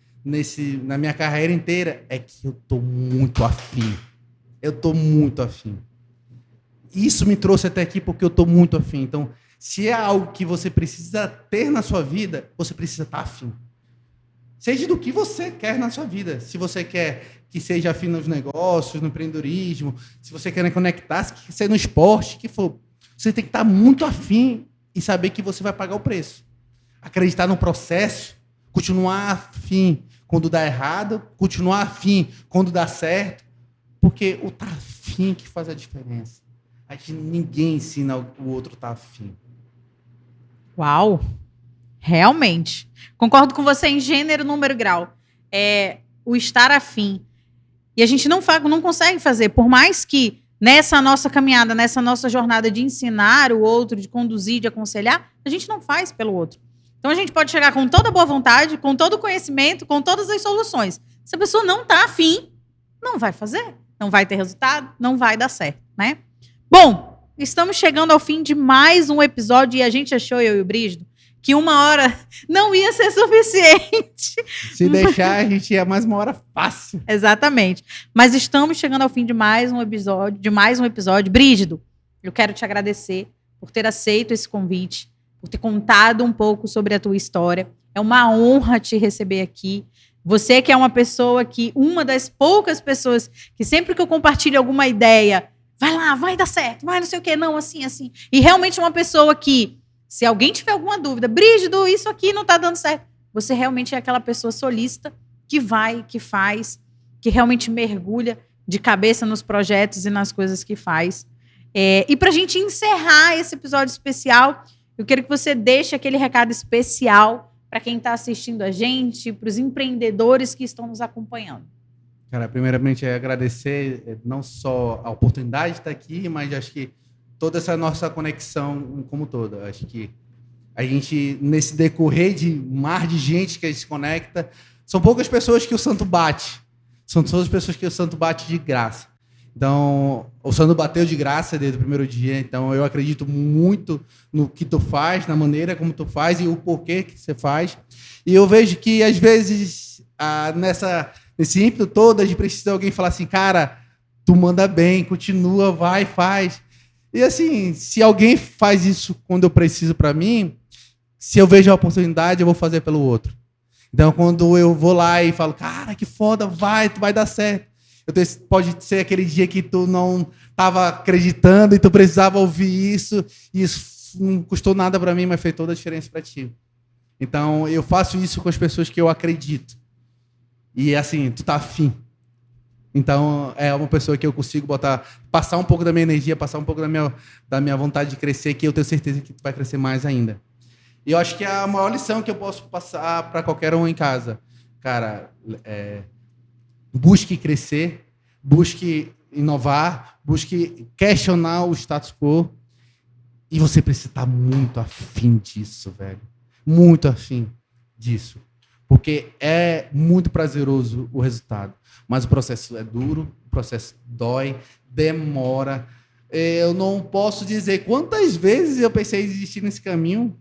B: na minha carreira inteira é que eu estou muito afim. Eu estou muito afim. Isso me trouxe até aqui porque eu estou muito afim. Então, se é algo que você precisa ter na sua vida, você precisa estar afim. Seja do que você quer na sua vida. Se você quer que seja afim nos negócios, no empreendedorismo, se você quer conectar, se quer ser no esporte, que for, você tem que estar muito afim e saber que você vai pagar o preço. Acreditar no processo, continuar afim quando dá errado, continuar afim quando dá certo, porque o tá afim que faz a diferença. Ninguém ensina o outro tá afim.
A: Uau! Realmente. Concordo com você em gênero, número, grau. O estar afim. E a gente não consegue fazer, por mais que nessa nossa caminhada, nessa nossa jornada de ensinar o outro, de conduzir, de aconselhar, a gente não faz pelo outro. Então, a gente pode chegar com toda a boa vontade, com todo o conhecimento, com todas as soluções. Se a pessoa não está afim, não vai fazer. Não vai ter resultado, não vai dar certo, né? Bom, estamos chegando ao fim de mais um episódio e a gente achou, eu e o Brígido, que 1 hora não ia ser suficiente.
B: Se deixar, a gente ia mais 1 hora fácil.
A: Exatamente. Mas estamos chegando ao fim de mais um episódio. Brígido, eu quero te agradecer por ter aceito esse convite, por ter contado um pouco sobre a tua história. É uma honra te receber aqui. Você que é uma pessoa uma das poucas pessoas que sempre que eu compartilho alguma ideia, vai lá, vai dar certo, vai não sei o quê, não, assim. E realmente uma pessoa que, se alguém tiver alguma dúvida, Brígido, isso aqui não tá dando certo, você realmente é aquela pessoa solícita que vai, que faz, que realmente mergulha de cabeça nos projetos e nas coisas que faz. E pra gente encerrar esse episódio especial, Eu quero que você deixe aquele recado especial para quem está assistindo a gente, para os empreendedores que estão nos acompanhando.
B: Cara, primeiramente é agradecer não só a oportunidade de estar aqui, mas acho que toda essa nossa conexão como toda. Acho que a gente, nesse decorrer de mar de gente que a gente se conecta, são poucas pessoas que o santo bate. São todas as pessoas que o santo bate de graça. Então, o santo bateu de graça desde o primeiro dia. Então, eu acredito muito no que tu faz, na maneira como tu faz e o porquê que você faz. E eu vejo que, às vezes, nesse ímpeto todo, a gente precisa de alguém falar assim, cara, tu manda bem, continua, vai, faz. E assim, se alguém faz isso quando eu preciso para mim, se eu vejo a oportunidade, eu vou fazer pelo outro. Então, quando eu vou lá e falo, cara, que foda, tu vai dar certo. Pode ser aquele dia que tu não estava acreditando e tu precisava ouvir isso, e isso não custou nada para mim, mas fez toda a diferença para ti. Então, eu faço isso com as pessoas que eu acredito. E assim, tu tá afim. Então, é uma pessoa que eu consigo passar um pouco da minha energia, passar um pouco da minha vontade de crescer, que eu tenho certeza que tu vai crescer mais ainda. E eu acho que a maior lição que eu posso passar para qualquer um em casa, cara, busque crescer, busque inovar, busque questionar o status quo. E você precisa estar muito afim disso, velho. Muito afim disso. Porque é muito prazeroso o resultado. Mas o processo é duro, o processo dói, demora. Eu não posso dizer quantas vezes eu pensei em desistir nesse caminho,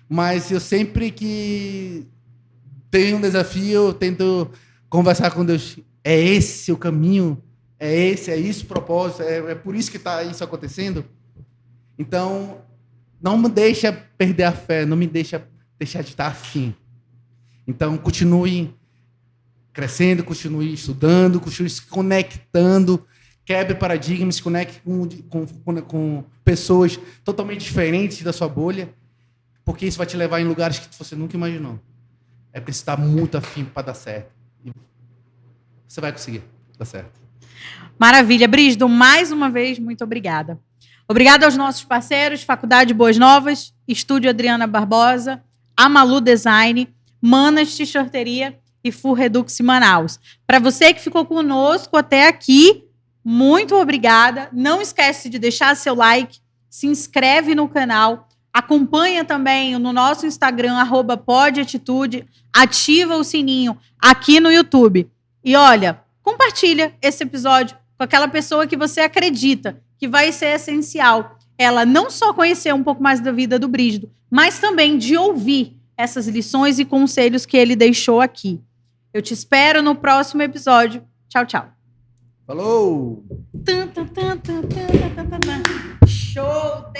B: mas eu sempre que tenho um desafio, eu tento conversar com Deus. É esse o caminho? É isso o propósito? É por isso que está isso acontecendo? Então, não me deixa perder a fé, não me deixar de estar afim. Então, continue crescendo, continue estudando, continue se conectando, quebre paradigmas, se conecte com pessoas totalmente diferentes da sua bolha, porque isso vai te levar em lugares que você nunca imaginou. É preciso estar muito afim para dar certo. E você vai conseguir dar certo.
A: Maravilha. Brígido, mais uma vez, muito obrigada. Obrigada aos nossos parceiros, Faculdade Boas Novas, Estúdio Adriana Barbosa, Amalu Design, Manas T-shirteria e Full Redux Manaus. Para você que ficou conosco até aqui, muito obrigada. Não esquece de deixar seu like, se inscreve no canal, acompanha também no nosso Instagram, @podatitude, ativa o sininho aqui no YouTube. E olha, compartilha esse episódio com aquela pessoa que você acredita que vai ser essencial. Ela não só conhecer um pouco mais da vida do Brígido, mas também de ouvir essas lições e conselhos que ele deixou aqui. Eu te espero no próximo episódio. Tchau, tchau.
B: Falou!
A: Show!